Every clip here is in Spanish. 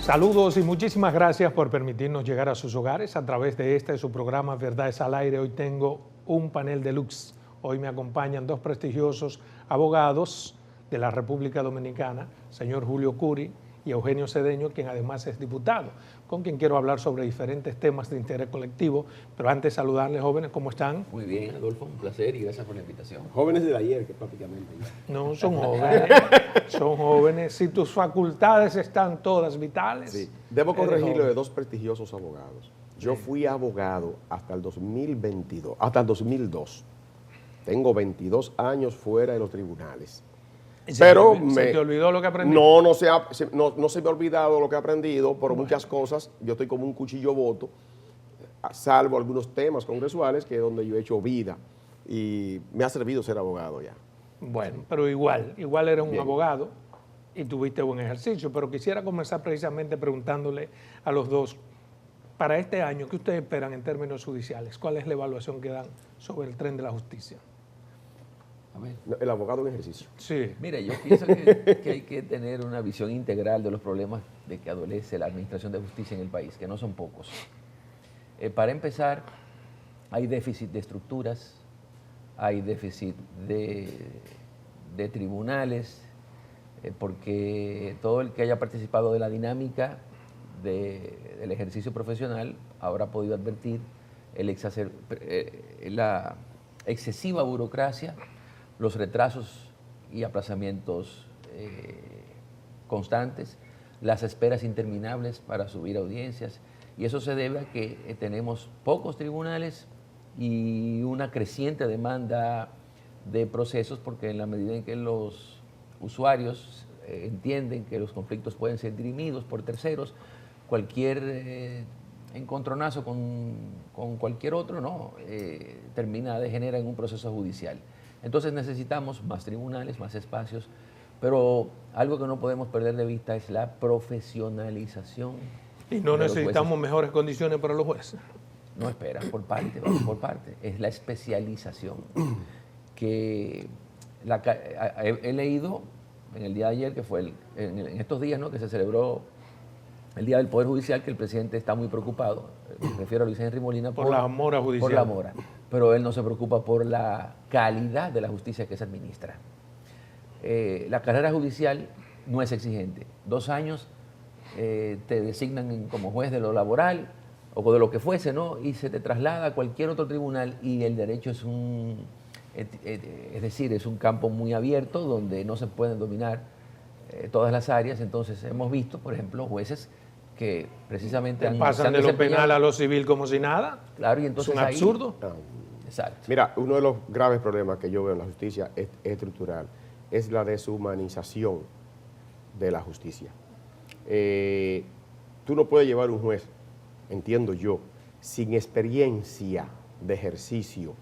Saludos y muchísimas gracias por permitirnos llegar a sus hogares a través de su programa Verdades al Aire. Hoy tengo un panel deluxe. Hoy me acompañan dos prestigiosos abogados de la República Dominicana, señor Julio Curi y Eugenio Cedeño, quien además es diputado, con quien quiero hablar sobre diferentes temas de interés colectivo. Pero antes saludarles, jóvenes, ¿cómo están? Muy bien, Adolfo, un placer y gracias por la invitación. Jóvenes de ayer, que prácticamente. No, son jóvenes, son jóvenes. Si tus facultades están todas vitales. Sí. Debo corregirlo de dos prestigiosos abogados. Yo fui abogado hasta el 2022, hasta el 2002. Tengo 22 años fuera de los tribunales. Pero ¿Se te olvidó lo que aprendiste? No se me ha olvidado lo que he aprendido por muchas cosas. Yo estoy como un cuchillo boto, salvo algunos temas congresuales que es donde yo he hecho vida y me ha servido ser abogado ya. Bueno, pero igual eres un Bien. abogado y tuviste buen ejercicio, pero quisiera comenzar precisamente preguntándole a los dos, para este año, ¿qué ustedes esperan en términos judiciales? ¿Cuál es la evaluación que dan sobre el tren de la justicia? A ver. El abogado en ejercicio. Sí. Mire, yo pienso que hay que tener una visión integral de los problemas de que adolece la administración de justicia en el país, que no son pocos. Para empezar, hay déficit de estructuras, hay déficit de tribunales, porque todo el que haya participado de la dinámica del ejercicio profesional habrá podido advertir la excesiva burocracia, los retrasos y aplazamientos constantes, las esperas interminables para subir audiencias, y eso se debe a que tenemos pocos tribunales y una creciente demanda de procesos, porque en la medida en que los usuarios entienden que los conflictos pueden ser dirimidos por terceros, cualquier encontronazo con cualquier otro termina de generar en un proceso judicial. Entonces necesitamos más tribunales, más espacios, pero algo que no podemos perder de vista es la profesionalización. ¿Y no de los necesitamos jueces. mejores condiciones para los jueces? No, espera, por parte, vamos por parte. Es la especialización. Que he leído en el día de ayer, que fue en estos días, ¿no?, que se celebró el Día del Poder Judicial, que el presidente está muy preocupado, me refiero a Luis Henry Molina, Por la mora judicial. Por la mora, pero él no se preocupa por la calidad de la justicia que se administra. La carrera judicial no es exigente. 2 años te designan como juez de lo laboral o de lo que fuese, ¿no?, y se te traslada a cualquier otro tribunal, y el derecho es es un campo muy abierto donde no se pueden dominar todas las áreas. Entonces hemos visto, por ejemplo, jueces que precisamente Pasan de lo penal a lo civil como si nada. Claro, y entonces es un absurdo. Exacto. Mira, uno de los graves problemas que yo veo en la justicia es estructural, es la deshumanización de la justicia. Tú no puedes llevar un juez, entiendo yo, sin experiencia de ejercicio.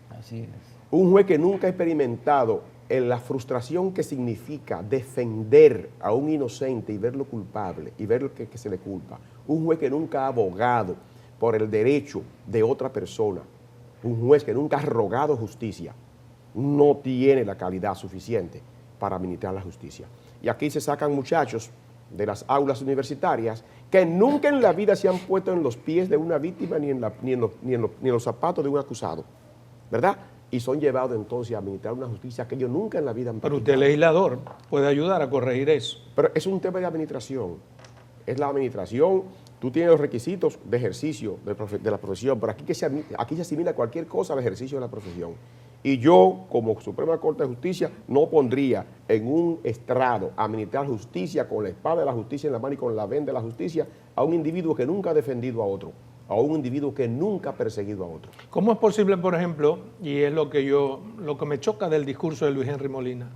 Así es. Un juez que nunca ha experimentado en la frustración que significa defender a un inocente y verlo culpable y ver lo que se le culpa. Un juez que nunca ha abogado por el derecho de otra persona. Un juez que nunca ha rogado justicia. No tiene la calidad suficiente para administrar la justicia. Y aquí se sacan muchachos de las aulas universitarias que nunca en la vida se han puesto en los pies de una víctima ni en los zapatos de un acusado, ¿verdad? Y son llevados entonces a administrar una justicia que ellos nunca en la vida han Pero practicado. usted, legislador, puede ayudar a corregir eso. Pero es un tema de administración. Es la administración, tú tienes los requisitos de ejercicio de la profesión, pero aquí se asimila cualquier cosa al ejercicio de la profesión. Y yo, como Suprema Corte de Justicia, no pondría en un estrado a administrar justicia con la espada de la justicia en la mano y con la venda de la justicia a un individuo que nunca ha defendido a otro, a un individuo que nunca ha perseguido a otro. ¿Cómo es posible, por ejemplo, y es lo que me choca del discurso de Luis Henry Molina,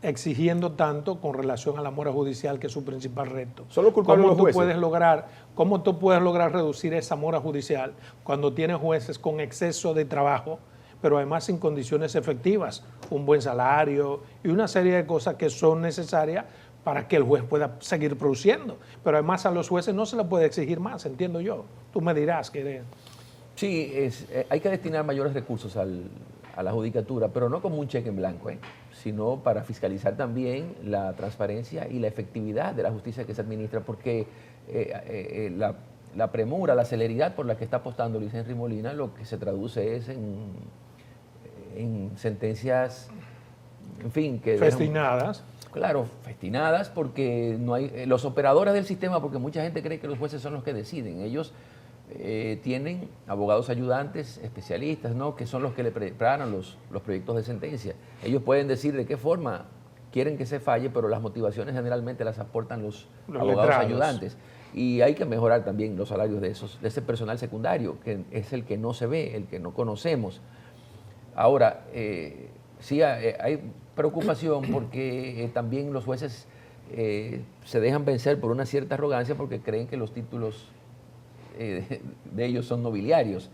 exigiendo tanto con relación a la mora judicial, que es su principal reto? Son los culpables los jueces. ¿Cómo tú puedes lograr reducir esa mora judicial cuando tienes jueces con exceso de trabajo, pero además sin condiciones efectivas, un buen salario y una serie de cosas que son necesarias para que el juez pueda seguir produciendo? Pero además a los jueces no se les puede exigir más, entiendo yo. Tú me dirás que... Sí, hay que destinar mayores recursos al a la judicatura, pero no como un cheque en blanco, sino para fiscalizar también la transparencia y la efectividad de la justicia que se administra, porque la premura, la celeridad por la que está apostando Luis Henry Molina, lo que se traduce es en sentencias, en fin, que festinadas. Claro, festinadas, porque no hay los operadores del sistema, porque mucha gente cree que los jueces son los que deciden. Ellos tienen abogados ayudantes, especialistas, ¿no?, que son los que le preparan los proyectos de sentencia. Ellos pueden decir de qué forma quieren que se falle, pero las motivaciones generalmente las aportan los abogados letrados. ayudantes. Y hay que mejorar también los salarios de ese personal secundario, que es el que no se ve, el que no conocemos. Ahora, sí hay preocupación porque también los jueces se dejan vencer por una cierta arrogancia porque creen que los títulos de ellos son nobiliarios.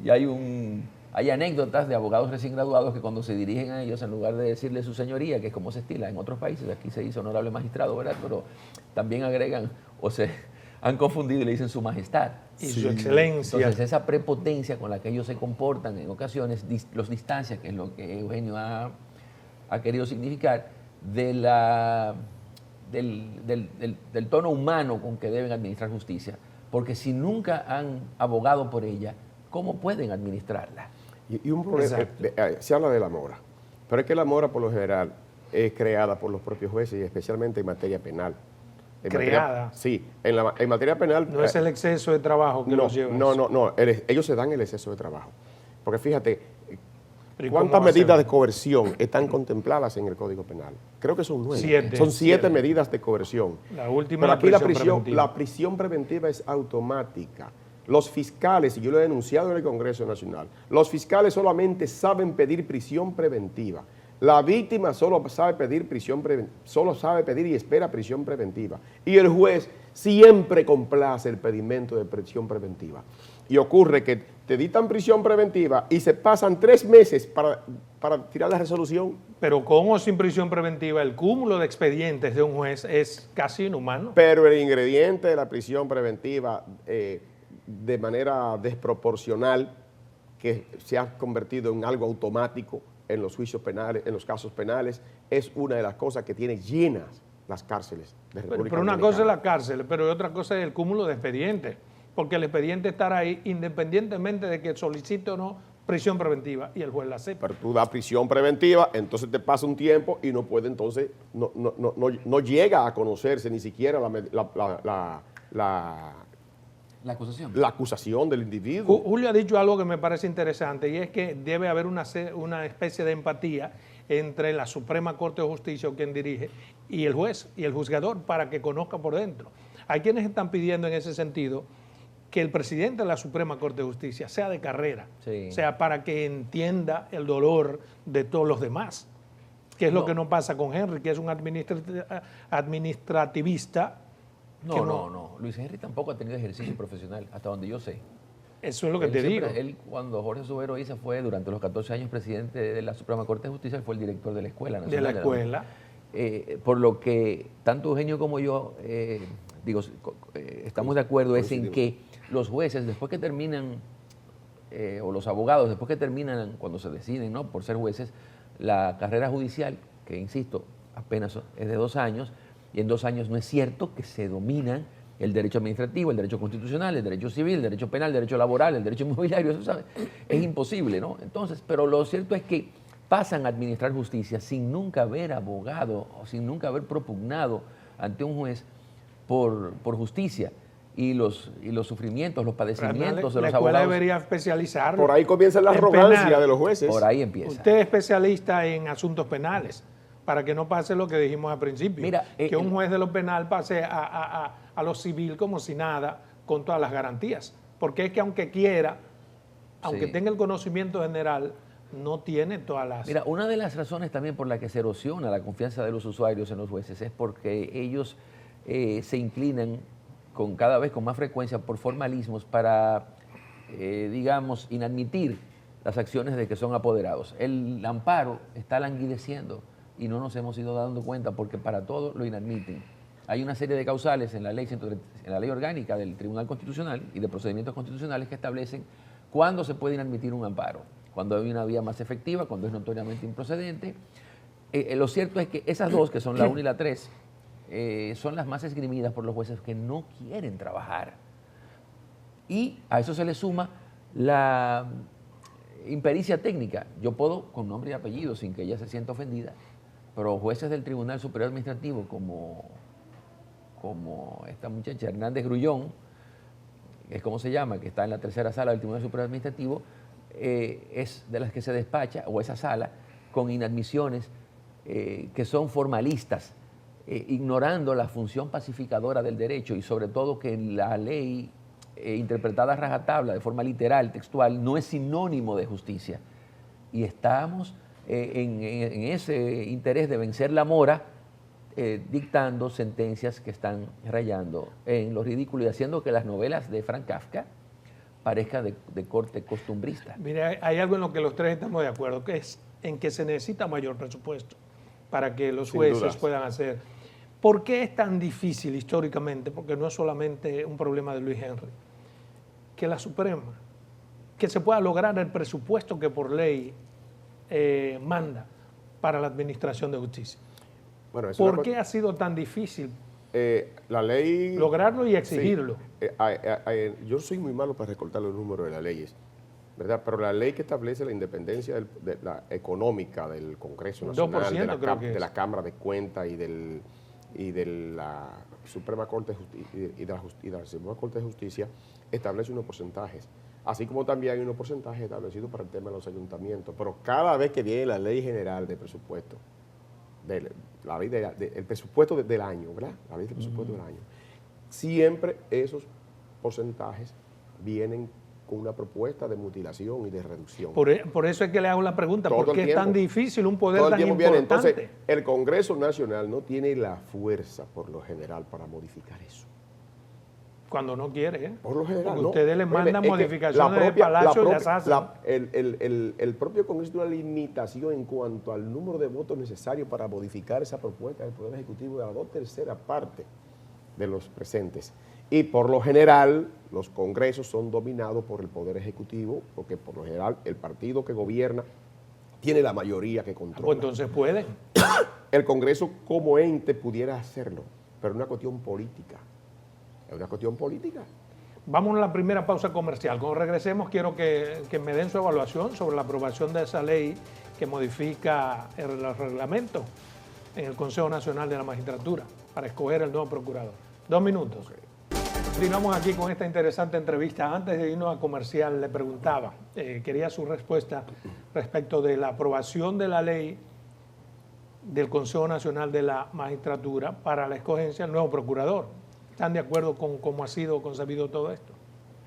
Y hay anécdotas de abogados recién graduados que cuando se dirigen a ellos, en lugar de decirle su señoría, que es como se estila en otros países, aquí se dice honorable magistrado, ¿verdad? Pero también agregan o se han confundido y le dicen su majestad. Y su excelencia. Entonces esa prepotencia con la que ellos se comportan en ocasiones los distancia, que es lo que Eugenio ha querido significar, del tono humano con que deben administrar justicia. Porque si nunca han abogado por ella, ¿cómo pueden administrarla? Y un problema, se habla de la mora, pero es que la mora por lo general es creada por los propios jueces y especialmente en materia penal. Creada. Sí, en materia penal. No es el exceso de trabajo que los lleva. No, ellos se dan el exceso de trabajo. Porque fíjate, ¿Pero ¿cuántas medidas de coerción están contempladas en el Código Penal? Creo que son 9. 7. Son 7 medidas de coerción. La última, pero aquí preventiva. la prisión preventiva es automática. Los fiscales, y yo lo he denunciado en el Congreso Nacional, los fiscales solamente saben pedir prisión preventiva. La víctima solo sabe pedir y espera prisión preventiva. Y el juez siempre complace el pedimento de prisión preventiva. Y ocurre que te dictan prisión preventiva y se pasan 3 meses para tirar la resolución. Pero con o sin prisión preventiva, el cúmulo de expedientes de un juez es casi inhumano. Pero el ingrediente de la prisión preventiva, de manera desproporcional, que se ha convertido en algo automático en los juicios penales, en los casos penales, es una de las cosas que tiene llenas las cárceles de República Pero una Dominicana. cosa es la cárcel, pero otra cosa es el cúmulo de expedientes, porque el expediente estará ahí independientemente de que solicite o no prisión preventiva y el juez la acepta. Pero tú das prisión preventiva, entonces te pasa un tiempo y no puede, entonces no llega a conocerse ni siquiera La acusación. la acusación del individuo. Julio ha dicho algo que me parece interesante y es que debe haber una especie de empatía entre la Suprema Corte de Justicia, o quien dirige, y el juez y el juzgador para que conozca por dentro. Hay quienes están pidiendo en ese sentido que el presidente de la Suprema Corte de Justicia sea de carrera, Sí. o sea, para que entienda el dolor de todos los demás, que es lo que no pasa con Henry, que es un administrativista. No. Luis Henry tampoco ha tenido ejercicio profesional, hasta donde yo sé. Eso es lo que te digo. Él, cuando Jorge Subero Isa fue durante los 14 años presidente de la Suprema Corte de Justicia, él fue el director de la Escuela Nacional. De la escuela. Por lo que tanto Eugenio como yo estamos de acuerdo es en que los jueces, después que terminan, o los abogados, después que terminan, cuando se deciden, ¿no?, por ser jueces, la carrera judicial, que insisto, apenas es de 2 años, y en 2 años no es cierto que se dominan el derecho administrativo, el derecho constitucional, el derecho civil, el derecho penal, el derecho laboral, el derecho inmobiliario, eso, ¿sabe? Es imposible, ¿no? Entonces, pero lo cierto es que pasan a administrar justicia sin nunca haber abogado o sin nunca haber propugnado ante un juez por justicia. Y los sufrimientos, los padecimientos de la los escuela abogados. debería especializarlo. Por ahí comienza la en arrogancia penal. de los jueces. Por ahí empieza. Usted es especialista en asuntos penales, para que no pase lo que dijimos al principio. Mira, que un juez de lo penal pase a lo civil como si nada, con todas las garantías. Porque es que aunque quiera, aunque Sí. tenga el conocimiento general, no tiene todas las... Mira, una de las razones también por la que se erosiona la confianza de los usuarios en los jueces es porque ellos se inclinan cada vez con más frecuencia por formalismos para, digamos, inadmitir las acciones de que son apoderados. El amparo está languideciendo y no nos hemos ido dando cuenta porque para todo lo inadmiten. Hay una serie de causales en la ley orgánica del Tribunal Constitucional y de procedimientos constitucionales que establecen cuándo se puede inadmitir un amparo, cuando hay una vía más efectiva, cuando es notoriamente improcedente. Lo cierto es que esas dos, que son la 1 y la 3, son las más esgrimidas por los jueces que no quieren trabajar. Y a eso se le suma la impericia técnica. Yo puedo, con nombre y apellido, sin que ella se sienta ofendida, pero jueces del Tribunal Superior Administrativo, como esta muchacha Hernández Grullón, es como se llama, que está en la tercera sala del Tribunal Superior Administrativo, es de las que se despacha, o esa sala, con inadmisiones que son formalistas, ignorando la función pacificadora del derecho y sobre todo que la ley interpretada a rajatabla, de forma literal, textual, no es sinónimo de justicia. Y estamos en ese interés de vencer la mora, dictando sentencias que están rayando en lo ridículo y haciendo que las novelas de Franz Kafka parezcan de corte costumbrista. Mira, hay algo en lo que los tres estamos de acuerdo, que es en que se necesita mayor presupuesto para que los jueces puedan hacer. ¿Por qué es tan difícil históricamente? Porque no es solamente un problema de Luis Henry, que la Suprema, que se pueda lograr el presupuesto que por ley manda para la administración de justicia. Bueno, ¿por qué ha sido tan difícil la ley lograrlo y exigirlo? Sí, yo soy muy malo para recortar los números de las leyes, ¿verdad? Pero la ley que establece la independencia la económica del Congreso Nacional, de la Cámara de Cuentas y de la Suprema Corte de la Suprema Corte de Justicia establece unos porcentajes, así como también hay unos porcentajes establecidos para el tema de los ayuntamientos. Pero cada vez que viene la ley general de presupuesto, el presupuesto del año, ¿verdad? La ley del presupuesto del año, siempre esos porcentajes vienen con una propuesta de mutilación y de reducción. Por eso es que le hago la pregunta, ¿por qué es tan difícil un poder tan importante? Entonces, el Congreso Nacional no tiene la fuerza, por lo general, para modificar eso. Cuando no quiere, ¿eh? Por lo general, porque no. ustedes le mandan modificaciones de Palacio y las hacen. El propio Congreso tiene una limitación en cuanto al número de votos necesarios para modificar esa propuesta del Poder Ejecutivo de la 2/3 parte de los presentes. Y por lo general, los congresos son dominados por el Poder Ejecutivo, porque por lo general el partido que gobierna tiene la mayoría que controla. Pues entonces pueden. El Congreso como ente pudiera hacerlo, pero es una cuestión política. Es una cuestión política. Vamos a la primera pausa comercial. Cuando regresemos quiero que me den su evaluación sobre la aprobación de esa ley que modifica el reglamento en el Consejo Nacional de la Magistratura para escoger el nuevo procurador. 2 minutos. Continuamos aquí con esta interesante entrevista. Antes de irnos a comercial, le preguntaba, quería su respuesta respecto de la aprobación de la ley del Consejo Nacional de la Magistratura para la escogencia del nuevo procurador. ¿Están de acuerdo con cómo ha sido concebido todo esto?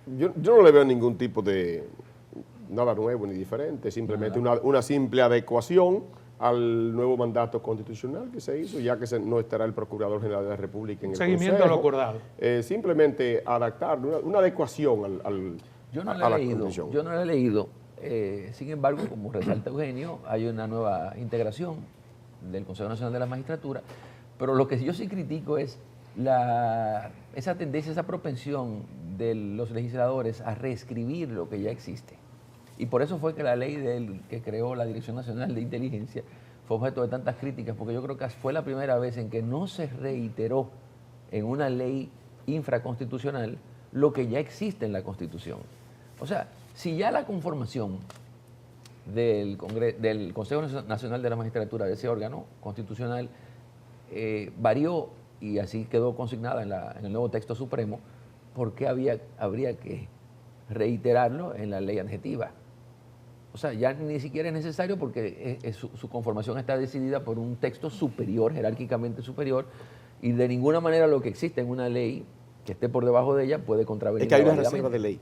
Yo no le veo ningún tipo de nada nuevo ni diferente, simplemente una simple adecuación al nuevo mandato constitucional que se hizo, ya que no estará el Procurador General de la República en el seguimiento Consejo. a lo acordado. Simplemente adaptar, una adecuación a la Constitución. Yo no lo he leído. Sin embargo, como resalta Eugenio, hay una nueva integración del Consejo Nacional de la Magistratura, pero lo que yo sí critico es esa tendencia, esa propensión de los legisladores a reescribir lo que ya existe. Y por eso fue que la ley que creó la Dirección Nacional de Inteligencia fue objeto de tantas críticas, porque yo creo que fue la primera vez en que no se reiteró en una ley infraconstitucional lo que ya existe en la Constitución. O sea, si ya la conformación del Consejo Nacional de la Magistratura, de ese órgano constitucional, varió y así quedó consignada en el nuevo texto supremo, ¿por qué habría que reiterarlo en la ley adjetiva? O sea, ya ni siquiera es necesario porque su conformación está decidida por un texto superior, jerárquicamente superior, y de ninguna manera lo que existe en una ley que esté por debajo de ella puede contravenir. Es que hay una reserva de ley.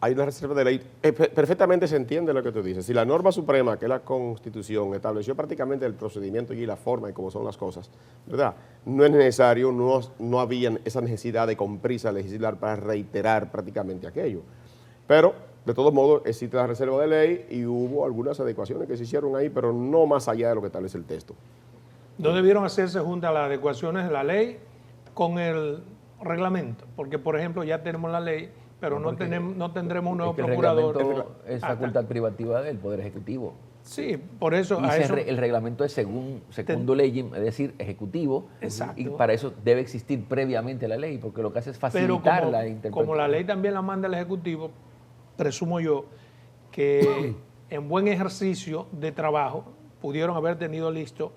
Hay una reserva de ley. Perfectamente se entiende lo que tú dices. Si la norma suprema, que es la Constitución, estableció prácticamente el procedimiento y la forma y cómo son las cosas, ¿verdad? No es necesario, no había esa necesidad de con prisa legislar para reiterar prácticamente aquello. Pero, de todos modos, existe la reserva de ley y hubo algunas adecuaciones que se hicieron ahí, pero no más allá de lo que establece el texto. ¿No debieron hacerse juntas las adecuaciones de la ley con el reglamento? Porque, por ejemplo, ya tenemos la ley pero no tendremos un nuevo Es que el procurador. reglamento es facultad privativa del Poder Ejecutivo. Sí, por eso. Y el reglamento es segundo ley, es decir, ejecutivo. Exacto. Y para eso debe existir previamente la ley, porque lo que hace es facilitar la interpretación. Como la ley también la manda el Ejecutivo, presumo yo que en buen ejercicio de trabajo pudieron haber tenido listo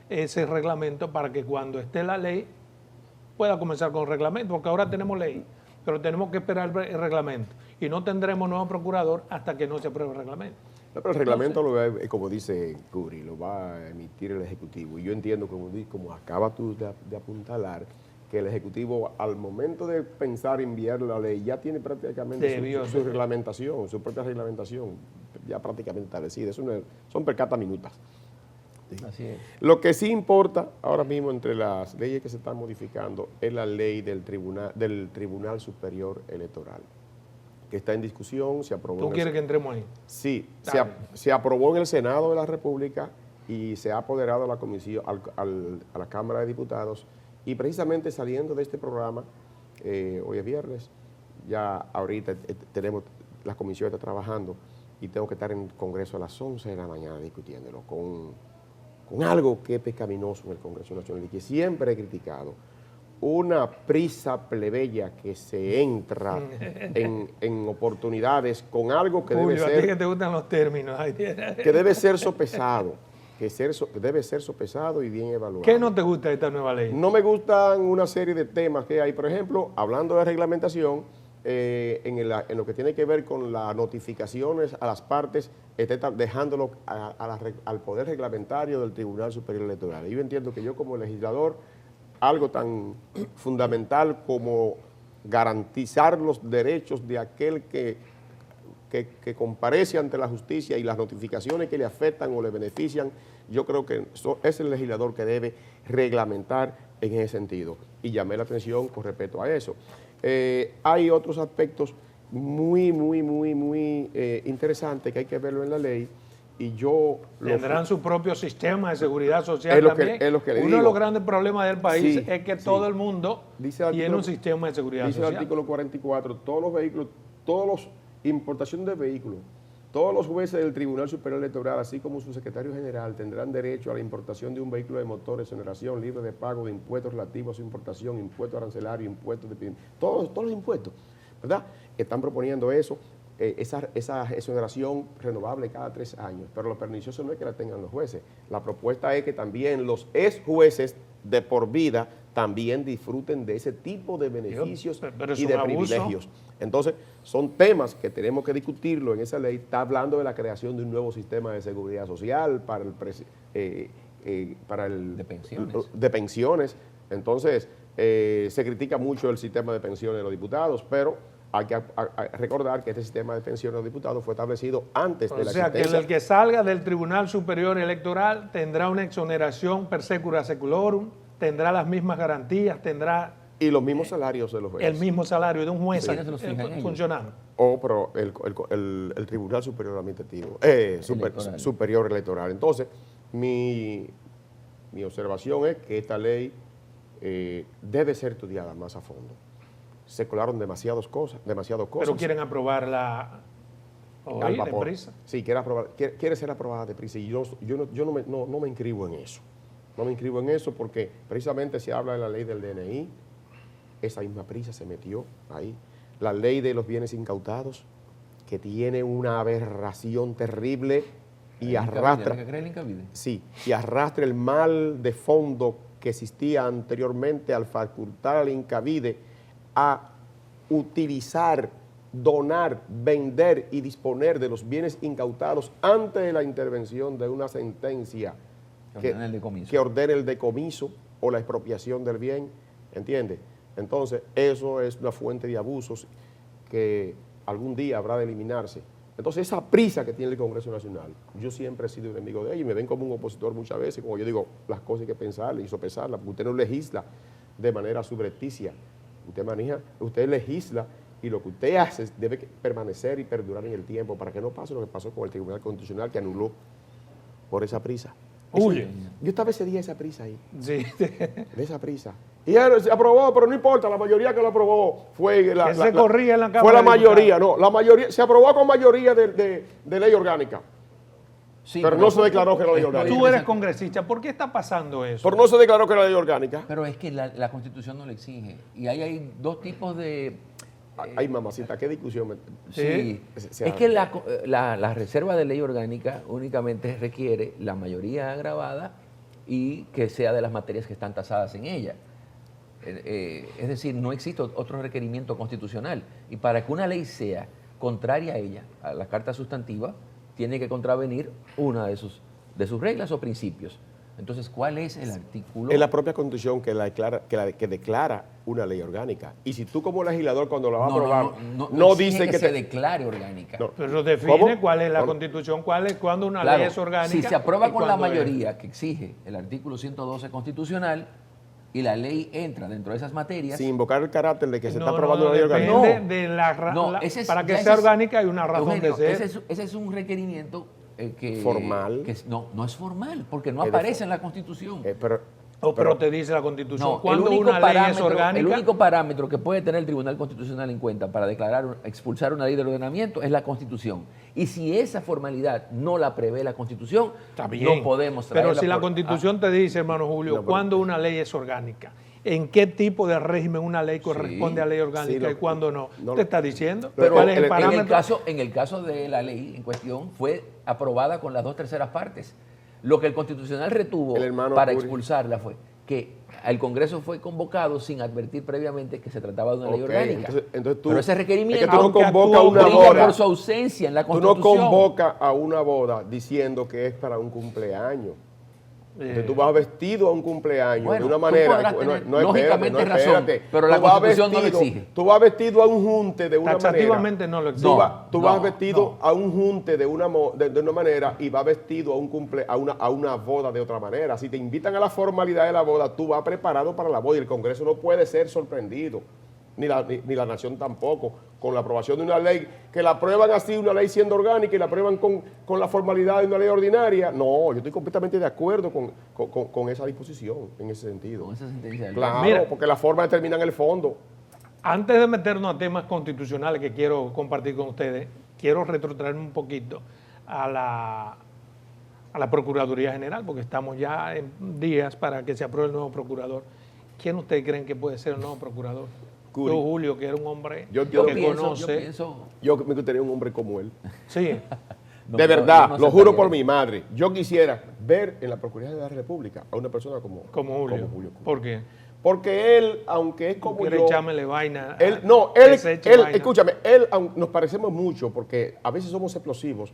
ese reglamento para que cuando esté la ley pueda comenzar con el reglamento, porque ahora tenemos ley, pero tenemos que esperar el reglamento y no tendremos nuevo procurador hasta que no se apruebe el reglamento. No, pero el reglamento, como dice Curi, lo va a emitir el Ejecutivo. Y yo entiendo, como acabas tú de apuntalar, que el Ejecutivo, al momento de pensar enviar la ley, ya tiene prácticamente su reglamentación, su propia reglamentación, ya prácticamente establecida. Son percata minutas. Sí. Así es. Lo que sí importa ahora mismo entre las leyes que se están modificando es la ley del Tribunal Superior Electoral, que está en discusión, se aprobó. ¿Tú quieres que entremos ahí? Sí, se aprobó en el Senado de la República y se ha apoderado a la comisión, a la Cámara de Diputados. Y precisamente saliendo de este programa, hoy es viernes, ya ahorita la comisión está trabajando y tengo que estar en el Congreso a las 11 de la mañana discutiéndolo con algo que es pecaminoso en el Congreso Nacional y que siempre he criticado. Una prisa plebeya que se entra en oportunidades con algo que Julio, debe a ti ser... que te gustan los términos. que debe ser sopesado, que debe ser sopesado y bien evaluado. ¿Qué no te gusta de esta nueva ley? No me gustan una serie de temas que hay, por ejemplo, hablando de reglamentación, en lo que tiene que ver con las notificaciones a las partes, dejándolo al poder reglamentario del Tribunal Superior Electoral. Y yo entiendo que yo como legislador, algo tan fundamental como garantizar los derechos de aquel que comparece ante la justicia y las notificaciones que le afectan o le benefician, yo creo que es el legislador que debe reglamentar en ese sentido. Y llamé la atención con respecto a eso. Hay otros aspectos muy interesantes que hay que verlo en la ley. Y tendrán su propio sistema de seguridad social también. Uno de los grandes problemas del país es que todo el mundo tiene un sistema de seguridad social. Dice el artículo 44, todos los vehículos, importación de vehículos, todos los jueces del Tribunal Superior Electoral, así como su secretario general, tendrán derecho a la importación de un vehículo de motor, exoneración libre de pago de impuestos relativos a su importación, impuestos arancelario, impuestos de... Todos los impuestos, ¿verdad? Están proponiendo eso. Esa exoneración renovable cada 3 años, pero lo pernicioso no es que la tengan los jueces. La propuesta es que también los ex jueces de por vida también disfruten de ese tipo de beneficios y de privilegios. Entonces, son temas que tenemos que discutirlo en esa ley. Está hablando de la creación de un nuevo sistema de seguridad social para el de pensiones. Entonces, se critica mucho el sistema de pensiones de los diputados, pero hay que recordar que este sistema de pensiones de los diputados fue establecido antes de la existencia. O sea, que el que salga del Tribunal Superior Electoral tendrá una exoneración per secula seculorum, tendrá las mismas garantías, tendrá... Y los mismos salarios de los jueces. El mismo salario de un juez funcionando. Pero el Tribunal Superior Administrativo, Superior Electoral. Entonces, mi observación es que esta ley debe ser estudiada más a fondo. Se colaron demasiadas cosas. Pero quieren aprobarla hoy, deprisa. Sí, quiere ser aprobada deprisa. Y yo no me inscribo en eso. No me inscribo en eso porque precisamente se habla de la ley del DNI. Esa misma prisa se metió ahí. La ley de los bienes incautados, que tiene una aberración terrible y arrastra... Sí, y arrastra el mal de fondo que existía anteriormente al facultar al Incavide a utilizar, donar, vender y disponer de los bienes incautados antes de la intervención de una sentencia que ordene el decomiso o la expropiación del bien, ¿entiendes? Entonces, eso es una fuente de abusos que algún día habrá de eliminarse. Entonces, esa prisa que tiene el Congreso Nacional, yo siempre he sido enemigo de ello y me ven como un opositor muchas veces, como yo digo, las cosas hay que pensarlas y sopesarlas, porque usted no legisla de manera subrepticia. Usted legisla y lo que usted hace debe permanecer y perdurar en el tiempo para que no pase lo que pasó con el Tribunal Constitucional que anuló por esa prisa. Yo estaba ese día esa prisa ahí. Sí. De esa prisa. Y él se aprobó, pero no importa, la mayoría que lo aprobó fue Que se corría en la Cámara fue la de mayoría, Diputados. no, la mayoría, se aprobó con mayoría de ley orgánica. Sí, Pero no se declaró que era ley orgánica. Tú eres congresista, ¿por qué está pasando eso? Pero no se declaró que era ley orgánica. Pero es que la Constitución no lo exige. Y ahí hay dos tipos de... Ay, mamacita, qué discusión. Sí, Se es que la reserva de ley orgánica únicamente requiere la mayoría agravada y que sea de las materias que están tasadas en ella. Es decir, no existe otro requerimiento constitucional. Y para que una ley sea contraria a ella, a la Carta Sustantiva, tiene que contravenir una de sus reglas o principios. Entonces, ¿cuál es el artículo? Es la propia Constitución que declara una ley orgánica. Y si tú como legislador cuando la vas a aprobar no exige dice que se declare orgánica. No. Pero define ¿Cómo? cuál es la No. Constitución, cuándo una Claro, ley es orgánica. si se aprueba y con la cuándo es. mayoría que exige el artículo 112 constitucional y la ley entra dentro de esas materias, sin invocar el carácter de que se está No, aprobando una ley depende orgánica. de la No, ese es- para que ya sea ese es- orgánica hay una razón Eugenio, de ser. ese es un requerimiento que... Formal. No es formal, porque no Es de aparece for- en la Constitución. Pero te dice la Constitución, No, cuando una ley es orgánica, el único parámetro que puede tener el Tribunal Constitucional en cuenta para expulsar una ley del ordenamiento es la Constitución. Y si esa formalidad no la prevé la Constitución, está bien. no podemos traerla. Pero si la Constitución te dice, hermano Julio, No, pero- cuándo una ley es orgánica, en qué tipo de régimen una ley corresponde a ley orgánica sí, y cuándo no. no, ¿Te está diciendo? pero ¿Cuál es el en el parámetro? en el caso de la ley en cuestión, fue aprobada con las 2/3 partes. Lo que el Constitucional retuvo El hermano para Curi. expulsarla fue que el Congreso fue convocado sin advertir previamente que se trataba de una ley Ok, orgánica. entonces tú- Pero ese requerimiento es que tú no Aunque convocas actúa una brilla boda. por su ausencia en la Tú no Constitución. convocas a una boda diciendo que es para un cumpleaños. Entonces tú vas vestido a un cumpleaños Bueno, de una tú manera. podrás tener espérate, lógicamente razón, pero la Tú vas Constitución no lo vestido- exige. Tú vas vestido a un junte de una manera. Taxativamente no lo exige. Tú vas No, vestido a un junte de una manera y vas vestido a una boda de otra manera. Si te invitan a la formalidad de la boda, tú vas preparado para la boda y el Congreso no puede ser sorprendido. Ni la nación tampoco, con la aprobación de una ley, que la aprueban así, una ley siendo orgánica y la aprueban con la formalidad de una ley ordinaria. No, yo estoy completamente de acuerdo con esa disposición, en ese sentido. Con esa sentencia del Claro, Mira. porque la forma determina el fondo. Antes de meternos a temas constitucionales que quiero compartir con ustedes, quiero retrotraerme un poquito a la Procuraduría General, porque estamos ya en días para que se apruebe el nuevo procurador. ¿Quién ustedes creen que puede ser el nuevo procurador? Curi. Tú, Julio, que era un hombre Yo que pienso, conoce. Yo me gustaría un hombre como él. Sí, No, De yo verdad, no lo aceptaría juro por eso. mi madre. Yo quisiera ver en la Procuraduría de la República a una persona como como Julio. Curi. ¿Por qué? Porque él, aunque es como Quiere yo... echarme vaina. Él, escúchame, nos parecemos mucho porque a veces somos explosivos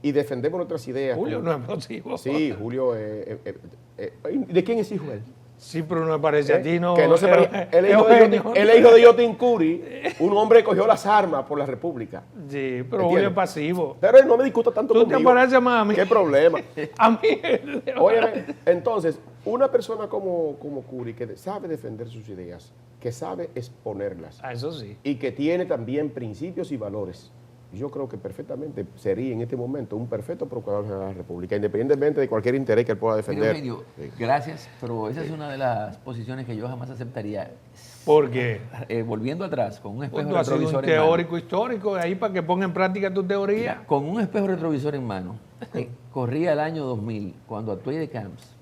y defendemos nuestras ideas. Julio no es explosivo. Sí, Julio. ¿De quién es hijo él? Sí, pero no me parece a ti, no. Que no se parece. Él es Eugenio. hijo de Yotin Curi, un hombre que cogió las armas por la República. Sí, pero ¿Entiendes? Julio es pasivo. Pero él no me discuta tanto Tú te conmigo. pareces más a mí. ¿Qué problema? A mí. Óyeme, entonces, una persona como Curi que sabe defender sus ideas, que sabe exponerlas Ah, eso sí. y que tiene también principios y valores, yo creo que perfectamente sería en este momento un perfecto procurador general de la República, independientemente de cualquier interés que él pueda Mira, defender. Eugenio, Sí. gracias, pero esa es una de las posiciones que yo jamás aceptaría. Porque Volviendo atrás, con un espejo tú has sido un retrovisor en mano. teórico histórico ahí para que ponga en práctica tu teoría. Con un espejo retrovisor en mano, corría el año 2000, cuando Atuey de Camps,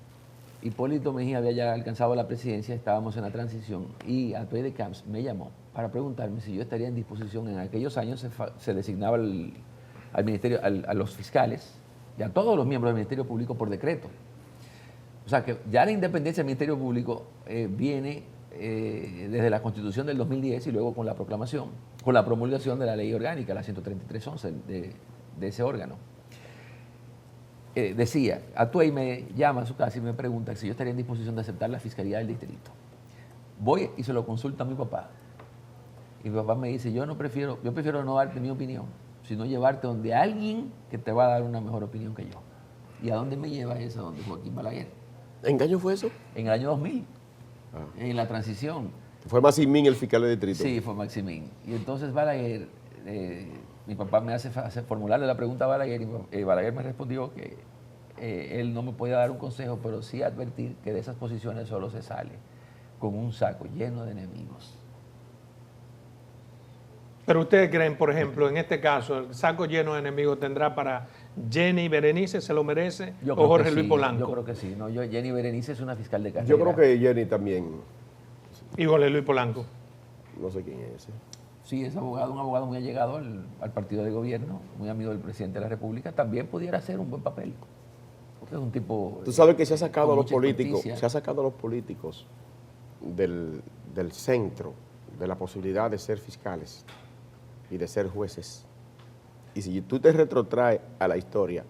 Hipólito Mejía había ya alcanzado la presidencia, estábamos en la transición, y Atuey de Camps me llamó para preguntarme si yo estaría en disposición. En aquellos años se designaba al ministerio, a los fiscales y a todos los miembros del Ministerio Público por decreto. O sea que ya la independencia del Ministerio Público viene desde la Constitución del 2010 y luego con la proclamación, con la promulgación de la ley orgánica, la 133.11 de ese órgano. Decía, Atuey me llama a su casa y me pregunta si yo estaría en disposición de aceptar la Fiscalía del Distrito. Voy y se lo consulta a mi papá. Y mi papá me dice, yo prefiero no darte mi opinión, sino llevarte donde alguien que te va a dar una mejor opinión que yo. ¿Y a dónde me lleva eso? Donde Joaquín Balaguer. ¿En qué año fue eso? En el año 2000, en la transición. Fue Massimín el fiscal de distrito. Sí, fue Maximín. Y entonces Balaguer, mi papá me hace formularle la pregunta a Balaguer y Balaguer me respondió que él no me podía dar un consejo, pero sí advertir que de esas posiciones solo se sale con un saco lleno de enemigos. Pero ustedes creen, por ejemplo, en este caso, el saco lleno de enemigos tendrá para Jenny Berenice, ¿se lo merece? Yo ¿O creo Jorge que Luis sí, Polanco? Yo creo que sí. No, Jenny Berenice es una fiscal de carrera. Yo creo que Jenny también, Y Jorge Luis Polanco. no sé quién es ese. Sí, es abogado, un abogado muy allegado al partido de gobierno, muy amigo del presidente de la República. También pudiera hacer un buen papel. Porque es un tipo... Tú sabes que se ha sacado a con los mucha políticos, experticia. se ha sacado a los políticos del centro, de la posibilidad de ser fiscales y de ser jueces. Y si tú te retrotraes a la historia,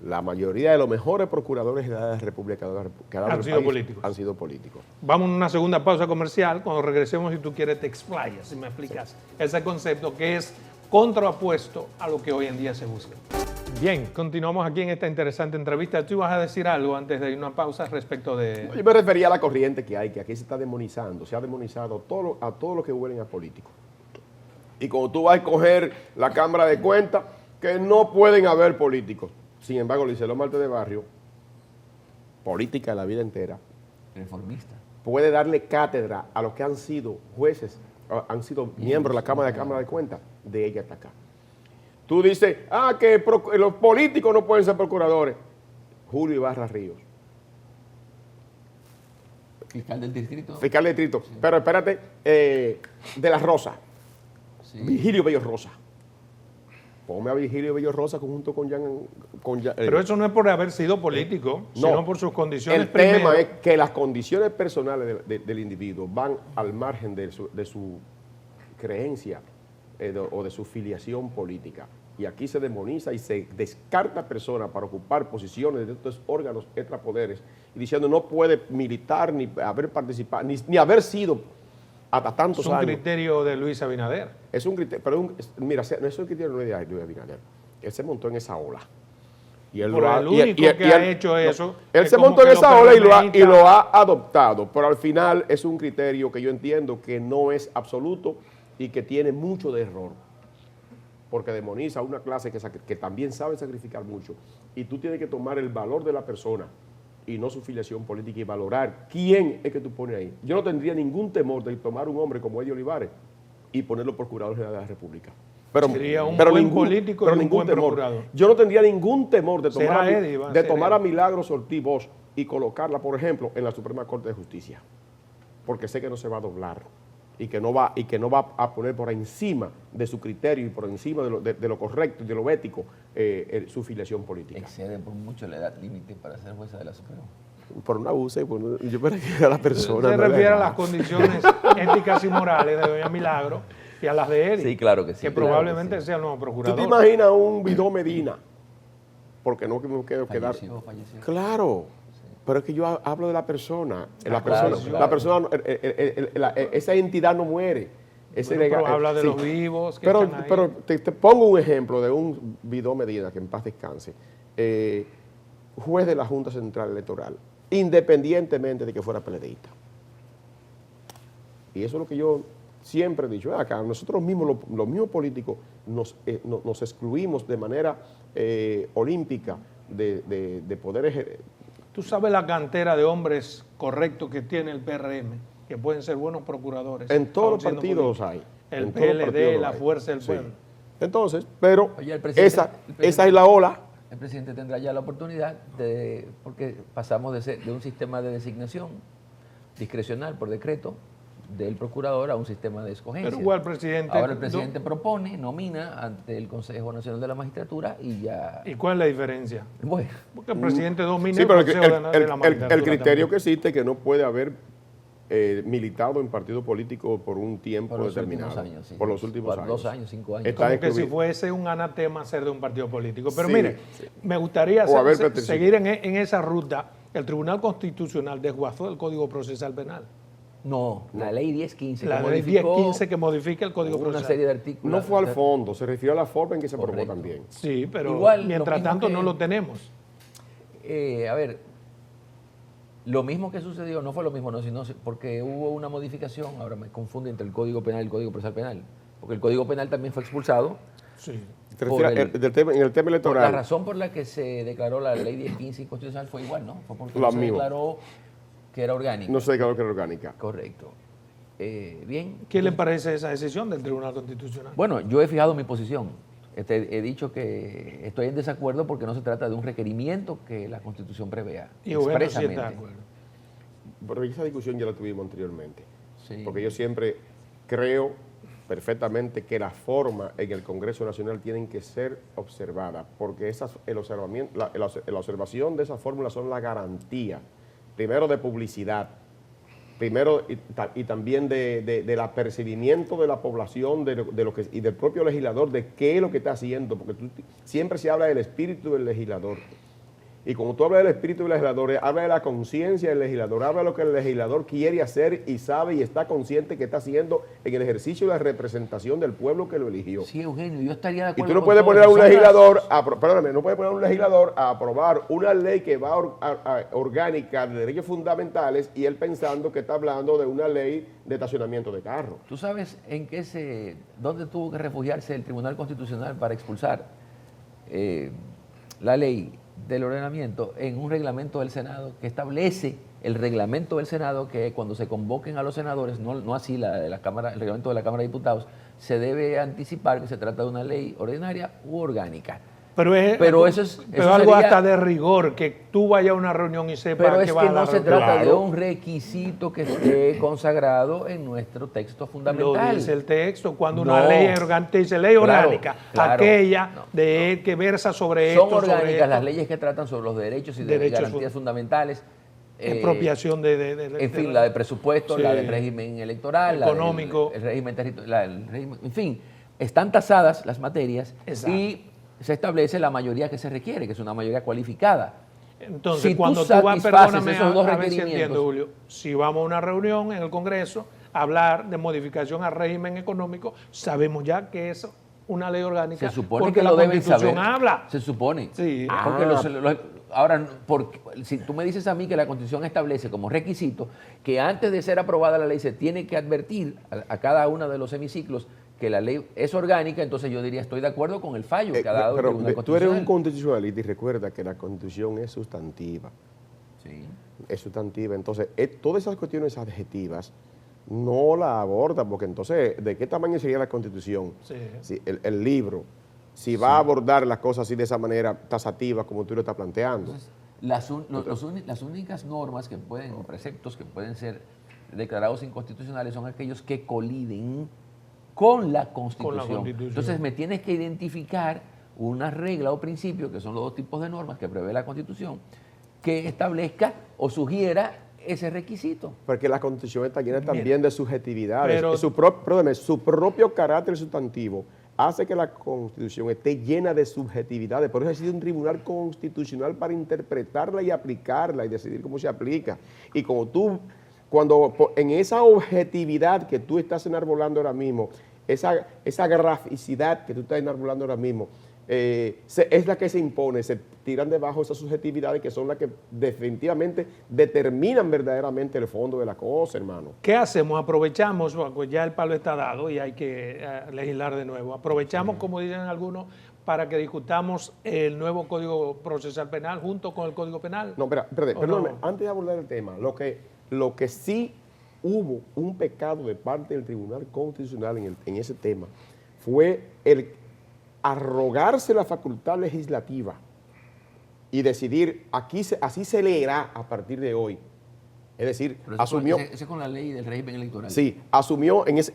la mayoría de los mejores procuradores de la República que ha dado Han el sido país políticos. han sido políticos. Vamos a una segunda pausa comercial. Cuando regresemos, si tú quieres, te explayas y me explicas ese concepto que es contrapuesto a lo que hoy en día se busca. Bien, continuamos aquí en esta interesante entrevista. Tú ibas a decir algo antes de ir a una pausa respecto de... Yo me refería a la corriente que hay, que aquí se está demonizando, se ha demonizado a todos los que huelen a políticos. Y cuando tú vas a escoger la Cámara de Cuentas, que no pueden haber políticos. Sin embargo, Liceló Marte de Barrio, política de la vida entera, Reformista. puede darle cátedra a los que han sido jueces, han sido miembros de la Cámara de Cuentas, de ella hasta acá. Tú dices, que los políticos no pueden ser procuradores. Julio Ibarra Ríos, Fiscal del distrito. fiscal de distrito. Pero espérate, de la Rosa, Sí. Virgilio Bello Rosa. Ponme a Virgilio Bello Rosa junto con Pero eso no es por haber sido político, No. sino por sus condiciones El tema primero. es que las condiciones personales del individuo van al margen de su creencia o de su filiación política. Y aquí se demoniza y se descarta personas para ocupar posiciones de estos órganos extrapoderes y diciendo no puede militar, ni haber participado, ni haber sido hasta tantos Es un años. criterio de Luis Abinader. Es un criterio, pero mira, no es un criterio no es de Luis Abinader. Él se montó en esa ola. Y él Por lo ha- el y- único y- que y ha él- hecho eso Él es se como montó en que esa los ola y PRMistas lo ha adoptado, pero al final es un criterio que yo entiendo que no es absoluto y que tiene mucho de error, porque demoniza a una clase que también sabe sacrificar mucho, y tú tienes que tomar el valor de la persona y no su filiación política y valorar quién es que tú pones ahí. Yo no tendría ningún temor de tomar un hombre como Eddie Olivares y ponerlo procurador general de la República. Pero, Sería un buen político y un buen procurador. Yo no tendría ningún temor de Será tomar, Eddie, va a ser a Eddie. Milagros Ortiz Bosch y colocarla, por ejemplo, en la Suprema Corte de Justicia, porque sé que no se va a doblar y que no va a poner por encima de su criterio y por encima de lo correcto y de lo ético su filiación política. Excede por mucho la edad límite para ser jueza de la Suprema. Por un abuso, yo me refiero a la persona. Se no a la refiere a edad. las condiciones éticas y morales de doña Milagro y a las de Eddie. Sí, claro que sí. Que claro probablemente que sí. sea el nuevo ¿Tú procurador. te imaginas un Vidó Medina? Porque no me quiero quedar. Falleció. Claro, pero es que yo hablo de la persona. La claro, persona, claro. la persona esa entidad no muere. Bueno, pero habla de los vivos que pero, están ahí. Pero te pongo un ejemplo de un Vidó Medina, que en paz descanse, juez de la Junta Central Electoral, independientemente de que fuera PLDista. Y eso es lo que yo siempre he dicho. Acá nosotros mismos, los mismos políticos, nos excluimos de manera olímpica de poder Tú sabes la cantera de hombres correctos que tiene el PRM, que pueden ser buenos procuradores. En todos aun los siendo partidos los políticos. hay. El En todos los partidos PLD, los la hay. Fuerza del Sí. Pueblo. Entonces, pero Oye, el presidente- esa es la ola. El presidente tendrá ya la oportunidad porque pasamos de un sistema de designación discrecional por decreto del procurador a un sistema de escogencia. Pero igual el presidente... Ahora el presidente propone, nomina ante el Consejo Nacional de la Magistratura y ya... ¿Y cuál es la diferencia? Bueno, Porque el presidente domina Sí, pero el Consejo de la Magistratura el criterio también. que existe es que no puede haber militado en partido político por un tiempo por los determinado. últimos años. Sí. Por los últimos Por años. 2 años, 5 años. Está Como que si excluido. fuese un anatema ser de un partido político. Pero Sí, mire, sí. me gustaría O haber pertenecido. seguir en esa ruta. El Tribunal Constitucional desguazó el Código Procesal Penal. No, la ley 1015 La que ley modificó 1015 que modifica el Código una Procesal. serie de artículos. No fue al fondo, se refirió a la forma en que se aprobó Correcto. también. Sí, pero Igual, lo mientras mismo tanto que- no lo tenemos. A ver, lo mismo que sucedió, no fue lo mismo, no, sino porque hubo una modificación, ahora me confundo entre el Código Penal y el Código Procesal Penal, porque el Código Penal también fue expulsado. Sí. Te Por refieres en el tema La electoral. razón por la que se declaró la ley 1015 inconstitucional fue igual, ¿no? Fue porque Lo no se mismo. declaró que era orgánica. No se declaró que era orgánica. Correcto. Bien. ¿Qué le parece esa decisión del Tribunal Constitucional? Bueno, yo he fijado mi posición. He dicho que estoy en desacuerdo porque no se trata de un requerimiento que la Constitución prevea Y Eugenio sí está de expresamente. acuerdo. Pero esa discusión ya la tuvimos anteriormente. Sí. Porque yo siempre creo perfectamente que la forma en el Congreso Nacional tienen que ser observadas, porque la observación de esa fórmula son la garantía, primero de publicidad, primero y también del apercibimiento de la población y del propio legislador de qué es lo que está haciendo, porque siempre se habla del espíritu del legislador. Y como tú hablas del espíritu del legislador, habla de la conciencia del legislador, habla de lo que el legislador quiere hacer y sabe y está consciente que está haciendo en el ejercicio de la representación del pueblo que lo eligió. Sí, Eugenio, yo estaría de Y acuerdo. tú no con puedes todo poner a eso. un legislador, no puedes poner a un legislador a aprobar una ley que va orgánica de derechos fundamentales y él pensando que está hablando de una ley de estacionamiento de carros. ¿Tú sabes dónde tuvo que refugiarse el Tribunal Constitucional para expulsar la ley del ordenamiento? En un reglamento del Senado que establece el reglamento del Senado que cuando se convoquen a los senadores, no así el reglamento de la Cámara de Diputados, se debe anticipar que se trata de una ley ordinaria u orgánica. Pero eso algo sería, hasta de rigor, que tú vayas a una reunión y sepas pero que es vas que a la no se reunión. trata de Claro. un requisito que esté consagrado en nuestro texto Lo fundamental. dice el texto, cuando No. una ley es orgánica, dice ley Claro, orgánica, claro. aquella No, que versa sobre Son esto, sobre orgánicas esto, las leyes que tratan sobre los derechos y Derechos garantías fundamentales. expropiación En fin, la de presupuesto, Sí. la del régimen electoral, Económico. el régimen territorial, en fin, están tasadas las materias. Exacto. Y se establece la mayoría que se requiere, que es una mayoría cualificada. Entonces, Si tú cuando tú vas, satisfaces perdóname, esos dos a ver si requerimientos. entiendo, Julio, si vamos a una reunión en el Congreso a hablar de modificación al régimen económico, sabemos ya que es una ley orgánica, Se supone porque que la lo deben Constitución saber. habla. Se supone. Sí. Porque ahora, si tú me dices a mí que la Constitución establece como requisito que antes de ser aprobada la ley se tiene que advertir a cada uno de los hemiciclos que la ley es orgánica, entonces yo diría estoy de acuerdo con el fallo que ha dado el Pero Tribunal tú eres un Constitucional. constitucionalista y recuerda que la Constitución es sustantiva. Sí. Es sustantiva. Entonces, todas esas cuestiones adjetivas no la aborda, porque entonces, ¿de qué tamaño sería la Constitución? Sí. Si el libro, si va a abordar las cosas así de esa manera tasativa como tú lo estás planteando. Entonces, las únicas normas que pueden, o preceptos que pueden ser declarados inconstitucionales son aquellos que coliden con la Constitución. Constitución. Entonces me tienes que identificar una regla o principio, que son los dos tipos de normas que prevé la Constitución, que establezca o sugiera ese requisito. Porque la Constitución está llena Mira, también de subjetividades. pero- Su propio carácter sustantivo hace que la Constitución esté llena de subjetividades. Por eso ha sido un tribunal constitucional para interpretarla y aplicarla y decidir cómo se aplica. Y en esa objetividad que tú estás enarbolando ahora mismo, esa graficidad que tú estás enarbolando ahora mismo, es la que se impone, se tiran debajo esas subjetividades que son las que definitivamente determinan verdaderamente el fondo de la cosa, hermano. ¿Qué hacemos? Aprovechamos, pues ya el palo está dado y hay que legislar de nuevo. Aprovechamos, como dicen algunos, para que discutamos el nuevo Código Procesal Penal junto con el Código Penal. No, perdóname, ¿O perdóname, no? antes de abordar el tema, lo que sí hubo un pecado de parte del Tribunal Constitucional en ese tema fue el arrogarse la facultad legislativa y decidir, así se leerá a partir de hoy. Es decir, Pero eso asumió... Ese es con la ley del régimen electoral. Sí, asumió en ese...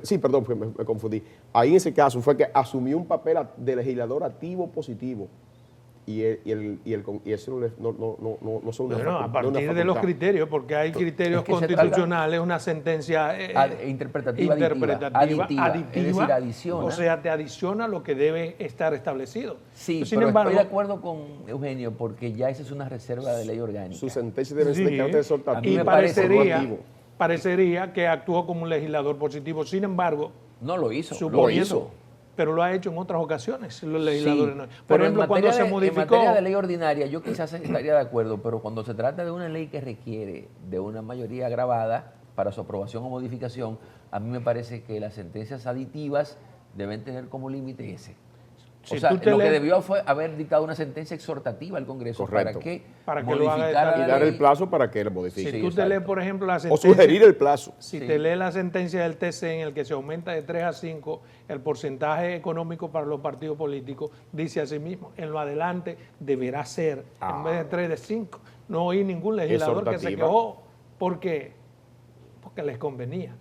Sí, perdón, me confundí. Ahí en ese caso fue que asumió un papel de legislador activo positivo. Y eso no son Bueno, a una partir de los facultad. criterios, porque hay criterios Es que se constitucionales, una sentencia Interpretativa aditiva, es decir, adiciona. O sea, te adiciona lo que debe estar establecido. Sí, Sin pero embargo, estoy de acuerdo con Eugenio porque ya esa es una reserva de ley orgánica. Su sentencia debe sí, ser de carácter exhortativo. y me parece parecería que actuó como un legislador positivo. Sin embargo, No lo hizo, lo suponiendo, hizo. pero lo ha hecho en otras ocasiones los Sí, legisladores. no. Por pero ejemplo, cuando se en modificó... materia de ley ordinaria yo quizás estaría de acuerdo, pero cuando se trata de una ley que requiere de una mayoría agravada para su aprobación o modificación, a mí me parece que las sentencias aditivas deben tener como límite ese. Si o sea, tú te lo que lees- debió fue haber dictado una sentencia exhortativa al Congreso Correcto. Para que lo haga modificara Y la dar ley. el plazo para que lo modifique. Si Sí, tú te lees, exacto. por ejemplo, la O sentencia... sugerir el plazo. Si Sí. te lees la sentencia del TC en el que se aumenta de 3 a 5 el porcentaje económico para los partidos políticos, dice así mismo, en lo adelante deberá ser, en vez de 3, de 5. No oí ningún legislador que se Exhortativa. quejó porque les convenía.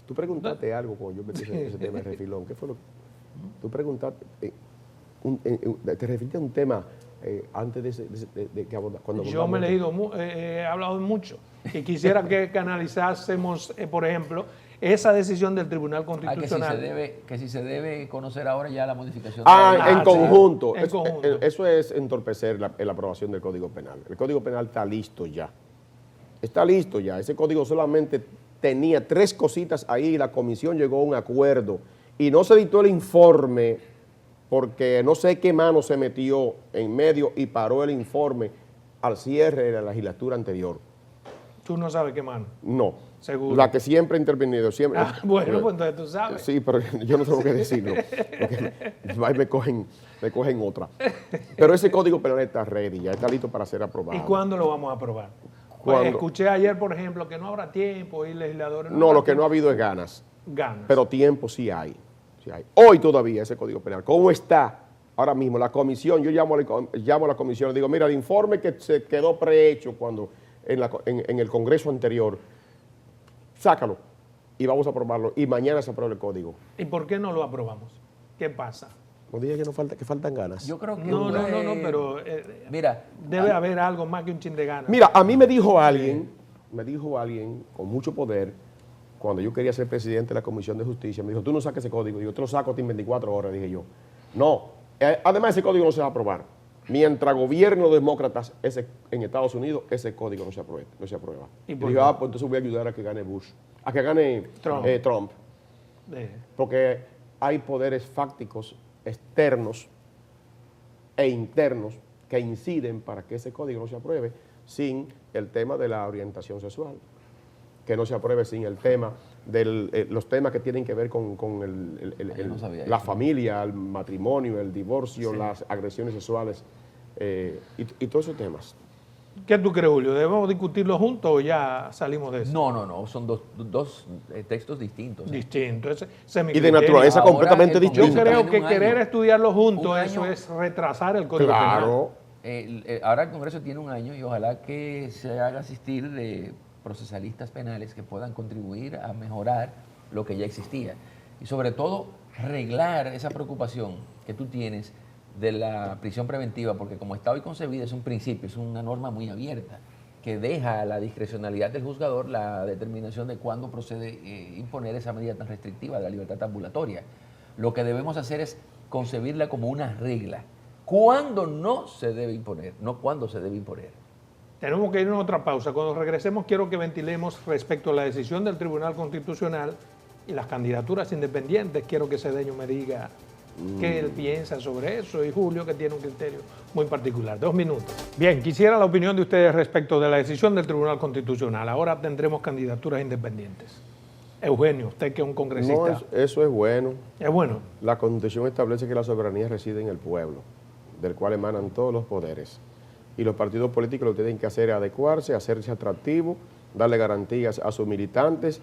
Tú preguntaste algo cuando yo metí ese tema de refilón. ¿Qué fue lo que tú preguntaste? Te referiste a un tema antes de que cuando Yo me he leído, he hablado mucho y quisiera que analizásemos, por ejemplo, esa decisión del Tribunal Constitucional. Que si se debe conocer ahora ya la modificación. Ah, de la ley. en sí, conjunto. en conjunto. Eso es entorpecer la aprobación del Código Penal. El Código Penal está listo ya. Está listo ya. Ese código solamente tenía 3 cositas ahí y la comisión llegó a un acuerdo. Y no se dictó el informe porque no sé qué mano se metió en medio y paró el informe al cierre de la legislatura anterior. Tú no sabes qué mano. No. Seguro. La que siempre ha intervenido. Siempre. Ah, bueno, pues entonces tú sabes. Sí, pero yo no tengo que decirlo. Porque ahí me cogen otra. Pero ese código penal está ready, ya está listo para ser aprobado. ¿Y cuándo lo vamos a aprobar? Pues ¿Cuándo? escuché ayer, por ejemplo, que no habrá tiempo y legisladores No, habrá lo que no tiempo. ha habido es ganas. Ganas. Pero tiempo sí hay. Sí hay. Hoy todavía ese código penal. ¿Cómo está ahora mismo la comisión? Yo llamo a la comisión y digo, mira, el informe que se quedó prehecho cuando en el Congreso anterior, sácalo y vamos a aprobarlo. Y mañana se aprueba el código. ¿Y por qué no lo aprobamos? ¿Qué pasa? No diga que faltan ganas. Yo creo que No, pero mira, debe haber algo más que un chin de ganas. Mira, a mí me dijo alguien con mucho poder, cuando yo quería ser presidente de la Comisión de Justicia, me dijo, tú no saques ese código. Digo, te lo saco a ti en 24 horas, dije yo. No, además ese código no se va a aprobar. Mientras gobierno demócratas en Estados Unidos, ese código no se aprueba. ¿Y Y por digo, qué? pues entonces voy a ayudar a que gane Bush, a que gane Trump. Porque hay poderes fácticos externos e internos que inciden para que ese código no se apruebe sin el tema de la orientación sexual, que no se apruebe sin el tema de los temas que tienen que ver con yo no sabía la eso. familia, el matrimonio, el divorcio, Sí. las agresiones sexuales y todos esos temas. ¿Qué tú crees, Julio? ¿Debemos discutirlo juntos o ya salimos de eso? no, son dos textos distintos. Distinto. Ese es mi Y de criterio. naturaleza Ahora completamente el Yo Congreso distinta. creo tiene que un querer año. estudiarlo juntos, Un eso año. es retrasar el Código Penal. Claro. Ahora el Congreso tiene un año y ojalá que se haga asistir de procesalistas penales que puedan contribuir a mejorar lo que ya existía. Y sobre todo, arreglar esa preocupación que tú tienes de la prisión preventiva, porque como está hoy concebida es un principio, es una norma muy abierta, que deja a la discrecionalidad del juzgador la determinación de cuándo procede imponer esa medida tan restrictiva de la libertad ambulatoria. Lo que debemos hacer es concebirla como una regla. ¿Cuándo no se debe imponer? No cuándo se debe imponer. Tenemos que ir a otra pausa. Cuando regresemos quiero que ventilemos respecto a la decisión del Tribunal Constitucional y las candidaturas independientes. Quiero que Cedeño me diga qué él piensa sobre eso y Julio, que tiene un criterio muy particular. 2 minutos. Bien, quisiera la opinión de ustedes respecto de la decisión del Tribunal Constitucional. Ahora tendremos candidaturas independientes. Eugenio, usted que es un congresista. No, eso es bueno. Es bueno. La Constitución establece que la soberanía reside en el pueblo, del cual emanan todos los poderes. Y los partidos políticos lo que tienen que hacer es adecuarse, hacerse atractivos, darle garantías a sus militantes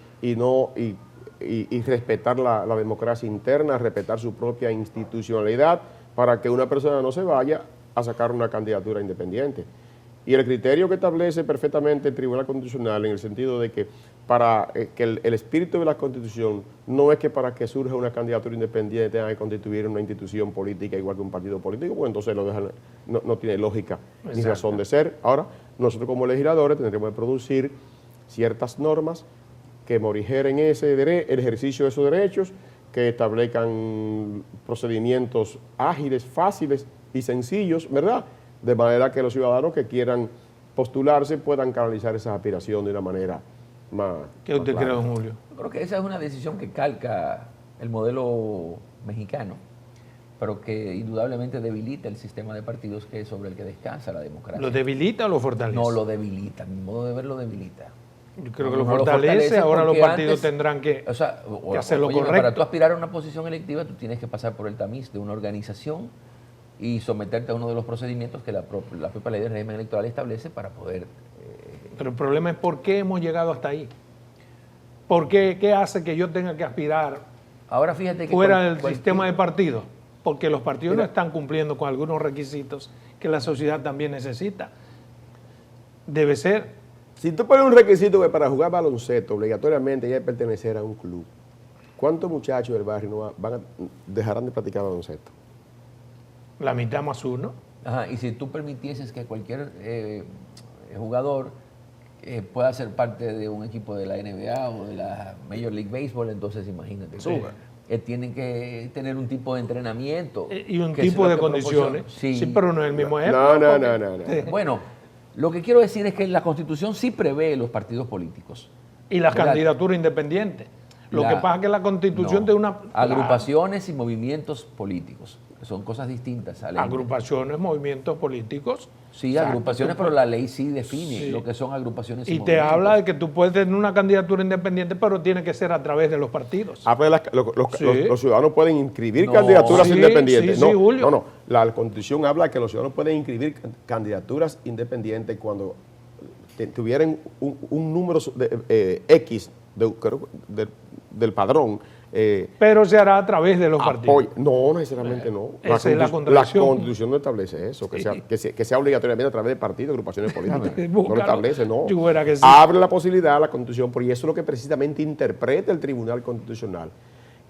y respetar la democracia interna, respetar su propia institucionalidad para que una persona no se vaya a sacar una candidatura independiente. Y el criterio que establece perfectamente el Tribunal Constitucional en el sentido de que para que el espíritu de la Constitución no es que para que surja una candidatura independiente tenga que constituir una institución política igual que un partido político, pues entonces no tiene lógica ni Exacto. razón de ser. Ahora, nosotros como legisladores tendremos que producir ciertas normas que morigeren el ejercicio de esos derechos, que establezcan procedimientos ágiles, fáciles y sencillos, ¿verdad? De manera que los ciudadanos que quieran postularse puedan canalizar esas aspiraciones de una manera más ¿Qué usted más cree, clara. don Julio? Yo creo que esa es una decisión que calca el modelo mexicano, pero que indudablemente debilita el sistema de partidos que es sobre el que descansa la democracia. ¿Lo debilita o lo fortalece? No lo debilita, mi modo de ver lo debilita. Yo creo que No, lo no fortalece. Ahora los porque partidos antes, tendrán que o sea, hacer lo óyeme, correcto. Para tú aspirar a una posición electiva, tú tienes que pasar por el tamiz de una organización y someterte a uno de los procedimientos que la propia ley de régimen electoral establece para poder... Pero el problema es por qué hemos llegado hasta ahí. ¿Por qué? ¿Qué hace que yo tenga que aspirar Ahora fíjate que fuera del sistema de partidos? Porque los partidos no están cumpliendo con algunos requisitos que la sociedad también necesita. Debe ser. Si tú pones un requisito que para jugar baloncesto obligatoriamente hay que pertenecer a un club, ¿cuántos muchachos del barrio no dejarán de practicar baloncesto? La mitad más uno. Ajá, y si tú permitieses que cualquier jugador pueda ser parte de un equipo de la NBA o de la Major League Baseball, entonces imagínate. Sí. Tienen que tener un tipo de entrenamiento. Y un que es tipo lo de que condiciones. proporciona. Sí, pero no es el mismo ejemplo. No. Bueno, lo que quiero decir es que la Constitución sí prevé los partidos políticos. Y las ¿Verdad? candidaturas independientes. Lo que pasa es que la Constitución no, de una... agrupaciones y movimientos políticos, que son cosas distintas. Agrupaciones, movimientos políticos. Sí, Exacto. agrupaciones, pero la ley sí define Sí. lo que son agrupaciones y Y te movimientos. habla de que tú puedes tener una candidatura independiente, pero tiene que ser a través de los partidos. Los ciudadanos pueden inscribir No. candidaturas Sí, independientes. sí, sí, Julio. No. La Constitución habla que los ciudadanos pueden inscribir candidaturas independientes cuando tuvieran un número X del padrón. Pero se hará a través de los partidos. No, necesariamente no. Esa es la La contradicción. Constitución no establece eso, que sea obligatoriamente a través de partidos, agrupaciones políticas. No lo Búscalo. establece, no. Yo fuera que sí. Abre la posibilidad a la Constitución, porque eso es lo que precisamente interpreta el Tribunal Constitucional.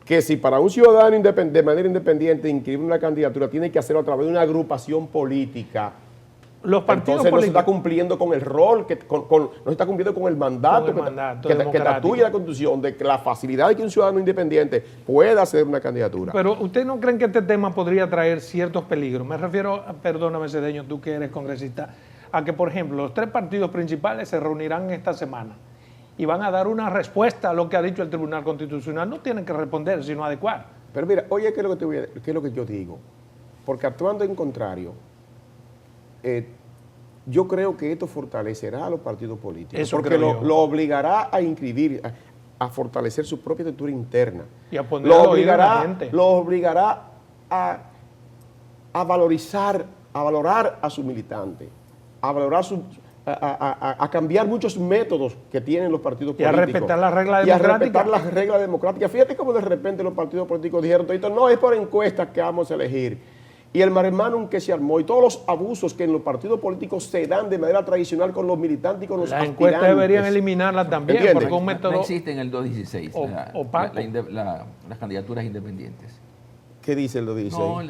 Que si para un ciudadano de manera independiente inscribir una candidatura, tiene que hacerlo a través de una agrupación política. Los partidos Entonces no se está políticos. cumpliendo con el rol, no se está cumpliendo con el mandato, Con el mandato que democrático. atribuye la Constitución, de que la facilidad de que un ciudadano independiente pueda hacer una candidatura. Pero ¿ustedes no creen que este tema podría traer ciertos peligros? Me refiero, perdóname Cedeño, tú que eres congresista, a que, por ejemplo, los tres partidos principales se reunirán esta semana y van a dar una respuesta a lo que ha dicho el Tribunal Constitucional. No tienen que responder, sino adecuar. Pero mira, oye, ¿qué es lo que yo digo? Porque actuando en contrario, yo creo que esto fortalecerá a los partidos políticos. Eso porque creo yo. lo obligará a inscribir, a fortalecer su propia estructura interna. Y a poner al oído a la gente. Lo obligará a valorar a sus militantes, a valorar a cambiar muchos métodos que tienen los partidos Y a políticos. respetar las reglas Y a democráticas. respetar las reglas democráticas. Fíjate cómo de repente los partidos políticos dijeron, no es por encuestas que vamos a elegir. Y el maremágnum que se armó y todos los abusos que en los partidos políticos se dan de manera tradicional con los militantes y con los Las aspirantes. encuestas deberían eliminarlas también, ¿Entiendes? porque un método... No existe en el 216 opaco. las candidaturas independientes. ¿Qué dice el 216? No,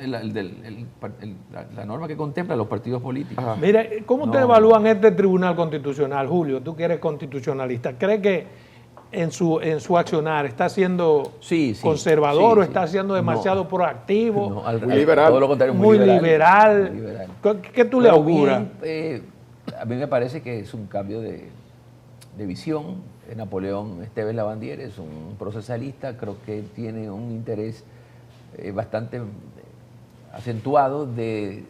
la norma que contempla los partidos políticos. Ajá. Mire, ¿cómo ustedes evalúan este Tribunal Constitucional, Julio? Tú que eres constitucionalista, ¿cree que en su accionar está siendo Sí, conservador sí, o sí. está siendo demasiado proactivo? No, Muy liberal. Todo lo contrario, muy liberal. muy liberal. ¿Qué tú le Pero auguras? bien, a mí me parece que es un cambio de visión. Napoleón Esteves Lavandier es un procesalista, creo que tiene un interés bastante acentuado de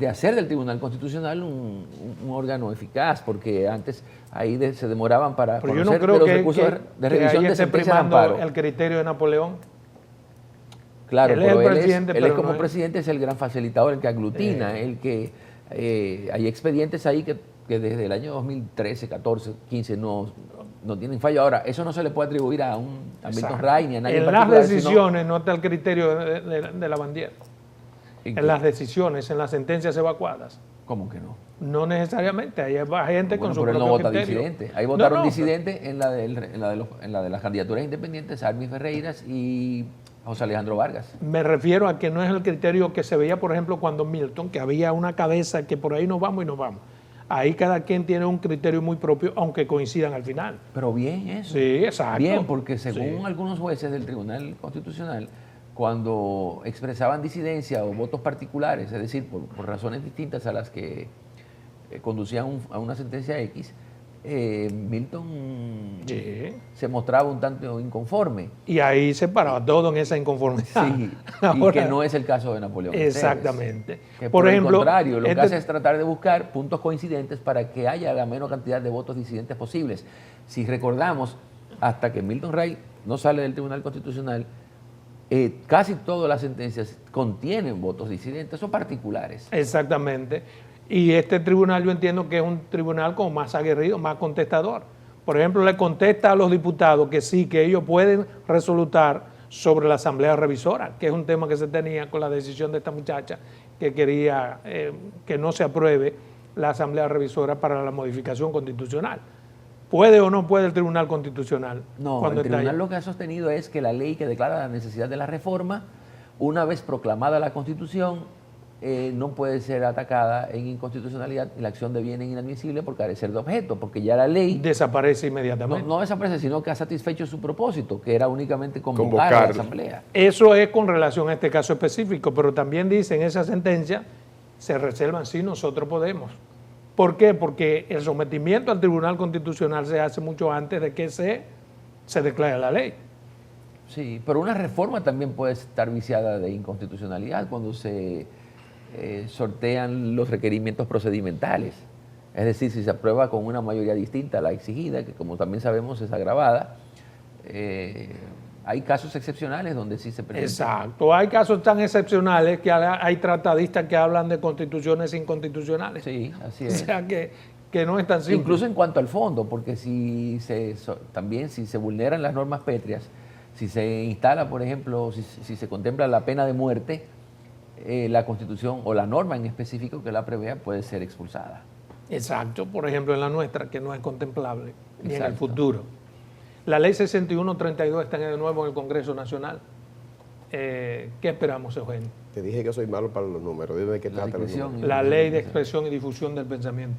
hacer del Tribunal Constitucional un órgano eficaz, porque antes ahí se demoraban para Pero yo conocer no creo de los que, recursos de revisión ahí de esté sentencias de primando amparo. el criterio de Napoleón. Claro, Él es pero el presidente, él es pero como no es- presidente, es el gran facilitador, el que aglutina, el que hay expedientes ahí que desde el año 2013, 14, 15 no tienen fallo. Ahora, eso no se le puede atribuir a Milton Exacto. Ray ni a nadie En las particular, sino- decisiones no está el criterio de la bandiera. En las decisiones, en las sentencias evacuadas. ¿Cómo que no? No necesariamente, hay gente Bueno, con su pero él propio no vota criterio. disidente. Ahí votaron No, disidentes en la de las candidaturas independientes, Armin Ferreiras y José Alejandro Vargas. Me refiero a que no es el criterio que se veía, por ejemplo, cuando Milton, que había una cabeza que por ahí nos vamos y nos vamos. Ahí cada quien tiene un criterio muy propio, aunque coincidan al final. Pero bien eso. Sí, exacto. Bien, porque según Sí. algunos jueces del Tribunal Constitucional, cuando expresaban disidencia o votos particulares, es decir, por razones distintas a las que conducían a una sentencia X, Milton Sí. se mostraba un tanto inconforme. Y ahí se paraba todo en esa inconformidad. Sí, y Ahora, que no es el caso de Napoleón. exactamente. Esteves, que Por ejemplo, el contrario, lo que este- hace es tratar de buscar puntos coincidentes para que haya la menor cantidad de votos disidentes posibles. Si recordamos, hasta que Milton Ray no sale del Tribunal Constitucional, casi todas las sentencias contienen votos disidentes o particulares. Exactamente. Y este tribunal yo entiendo que es un tribunal como más aguerrido, más contestador. Por ejemplo, le contesta a los diputados que sí, que ellos pueden resolutar sobre la asamblea revisora, que es un tema que se tenía con la decisión de esta muchacha que quería que no se apruebe la asamblea revisora para la modificación constitucional. ¿Puede o no puede el Tribunal Constitucional? No, el tribunal lo que ha sostenido es que la ley que declara la necesidad de la reforma, una vez proclamada la Constitución, no puede ser atacada en inconstitucionalidad y la acción deviene inadmisible por carecer de objeto, porque ya la ley desaparece inmediatamente. No desaparece, sino que ha satisfecho su propósito, que era únicamente convocar a la asamblea. Eso es con relación a este caso específico, pero también dice en esa sentencia, se reservan si nosotros podemos. ¿Por qué? Porque el sometimiento al Tribunal Constitucional se hace mucho antes de que se declare la ley. Sí, pero una reforma también puede estar viciada de inconstitucionalidad cuando se sortean los requerimientos procedimentales. Es decir, si se aprueba con una mayoría distinta a la exigida, que como también sabemos es agravada, hay casos excepcionales donde sí se presenta. Exacto, hay casos tan excepcionales que hay tratadistas que hablan de constituciones inconstitucionales. Sí, así es. O sea que no es tan simple. Incluso en cuanto al fondo, porque también si se vulneran las normas pétreas, si se instala, por ejemplo, si se contempla la pena de muerte, la Constitución o la norma en específico que la prevea puede ser expulsada. Exacto, por ejemplo en la nuestra, que no es contemplable ni en el Exacto. futuro. La ley 6132 está de nuevo en el Congreso Nacional. ¿Qué esperamos, Eugenio? Te dije que soy malo para los números. Dime de qué trata los discreción. números. La ley de expresión y difusión del pensamiento.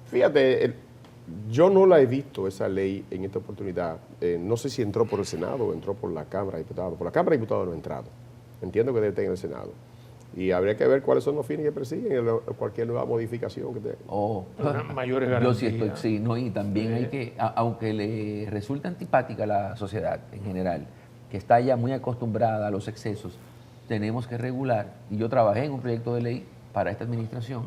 Fíjate, yo no la he visto esa ley en esta oportunidad. No sé si entró por el Senado o entró por la Cámara de Diputados. Por la Cámara de Diputados no ha entrado. Entiendo que debe estar en el Senado. Y habría que ver cuáles son los fines que persiguen cualquier nueva modificación que te... Mayores Yo sí garantías. estoy, sí, no, y también hay que, aunque le resulta antipática a la sociedad en general, que está ya muy acostumbrada a los excesos, tenemos que regular, y yo trabajé en un proyecto de ley para esta administración,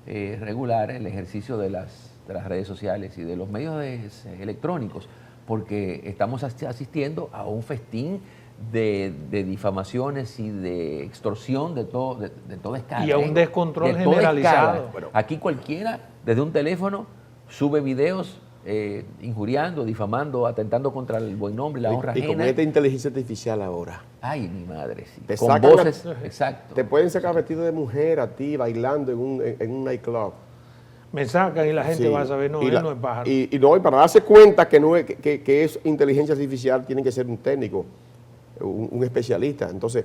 regular el ejercicio de las redes sociales y de los medios electrónicos, porque estamos asistiendo a un festín de difamaciones y de extorsión de toda escala. Y a un descontrol de toda generalizado. escala. Aquí cualquiera, desde un teléfono, sube videos injuriando, difamando, atentando contra el buen nombre y la honra Y con ajena. esta inteligencia artificial ahora. Ay, mi madre, sí. Te Con sacan voces, exacto. Te pueden sacar vestido de mujer a ti bailando en un nightclub. Me sacan y la gente Sí. va a saber, no, Y él no es pájaro. y para darse cuenta que, no es, que es inteligencia artificial, tiene que ser un técnico, un especialista. Entonces,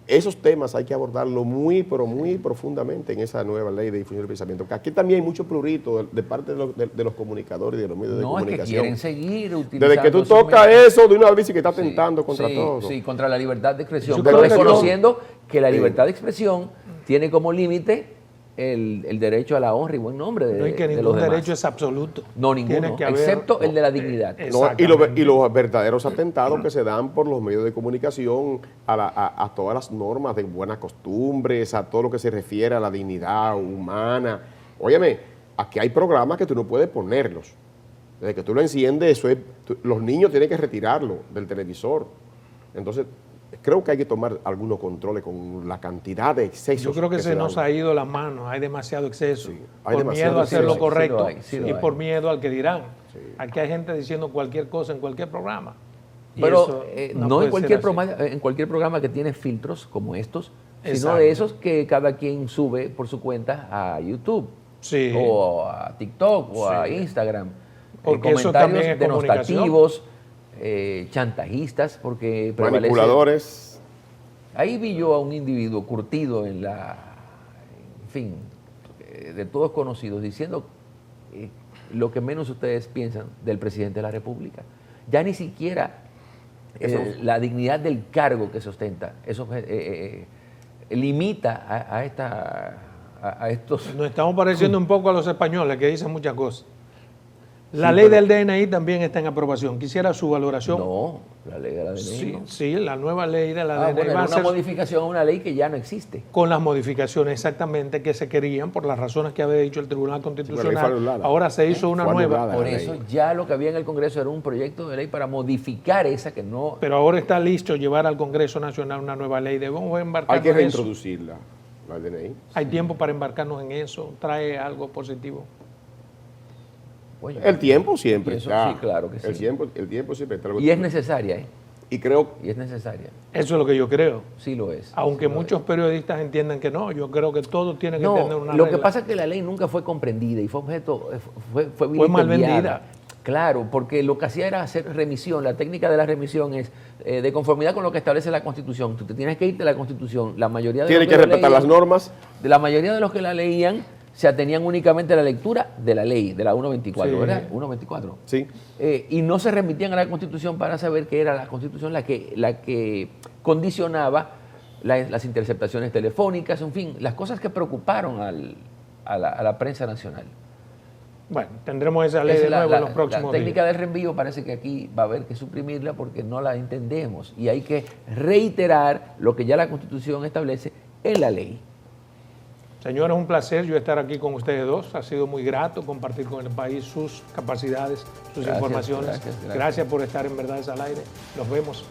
esos temas hay que abordarlo muy, pero muy profundamente en esa nueva ley de difusión del pensamiento. Que aquí también hay mucho prurito de parte de los comunicadores y de los medios de No, es que comunicación. quieren seguir utilizando. Desde que tú esos tocas medios. eso, de una vez y que está Sí, atentando contra sí, todo. Sí, contra la libertad de expresión, Yo pero creo que reconociendo que la libertad de expresión tiene como límite el derecho a la honra y buen nombre No hay que de los ningún demás. derecho es absoluto. No, Tiene ninguno, que haber- excepto el de la dignidad. ¿No? Exactamente. Y los verdaderos atentados que se dan por los medios de comunicación a todas las normas de buenas costumbres, a todo lo que se refiere a la dignidad humana. Óyeme, aquí hay programas que tú no puedes ponerlos. Desde que tú lo enciendes, los niños tienen que retirarlo del televisor. Entonces, creo que hay que tomar algunos controles con la cantidad de excesos. Yo creo que se nos dan. ha ido las manos, hay demasiado exceso. Sí, hay por demasiado miedo a hacer lo exceso. correcto Sí lo hay. y por miedo al que dirán. Aquí hay gente diciendo cualquier cosa en cualquier programa. Y Pero eso no puede en cualquier, ser así. en cualquier programa que tiene filtros como estos, sino Exacto. de esos que cada quien sube por su cuenta a YouTube, Sí. o a TikTok, o a Sí. Instagram. Porque eso también es denostativos, chantajistas, porque prevalece. Manipuladores. Ahí vi yo a un individuo curtido en fin, de todos conocidos, diciendo lo que menos ustedes piensan del presidente de la República. Ya ni siquiera la dignidad del cargo que se ostenta, eso limita a estos... Nos estamos pareciendo un poco a los españoles que dicen muchas cosas. La ley del DNI también está en aprobación. Quisiera su valoración. No, La ley de la DNI. Sí, ¿no? sí, la nueva ley de la DNI Bueno, va a era una ser modificación a una ley que ya no existe. con las modificaciones exactamente que se querían por las razones que había dicho el Tribunal fue Constitucional. anulada. Ahora se hizo una Fue nueva, anulada. Por la eso ley. ya lo que había en el Congreso era un proyecto de ley para modificar esa que no... pero ahora está listo llevar al Congreso Nacional una nueva ley. Debemos embarcarnos Hay que en eso. reintroducirla, la DNI. Hay tiempo para embarcarnos en eso. Trae algo positivo. Bueno, El tiempo siempre eso está. sí, claro que sí. El tiempo siempre está. Y es necesaria, ¿eh? Y creo Y es necesaria. Eso es lo que yo creo. Sí lo es. Aunque sí lo muchos periodistas entiendan que no, yo creo que todo tiene que No, tener una lo regla. que pasa es que la ley nunca fue comprendida y fue objeto, fue mal vilipendiada. vendida. Claro, porque lo que hacía era hacer remisión. La técnica de la remisión es de conformidad con lo que establece la Constitución. Tú te tienes que irte a la Constitución. La mayoría de tiene los que la respetar las leían- normas. de la mayoría de los que la leían se atenían únicamente a la lectura de la ley, de la 124, Sí. ¿verdad? 124. Sí. Y no se remitían a la Constitución para saber que era la Constitución la que condicionaba las interceptaciones telefónicas, en fin, las cosas que preocuparon a la prensa nacional. Bueno, tendremos esa ley Esa de es nuevo en los próximos la técnica días. del reenvío parece que aquí va a haber que suprimirla porque no la entendemos y hay que reiterar lo que ya la Constitución establece en la ley. Señores, un placer yo estar aquí con ustedes dos. Ha sido muy grato compartir con el país sus capacidades, sus Gracias, informaciones. gracias. Gracias por estar en Verdades al Aire. Nos vemos.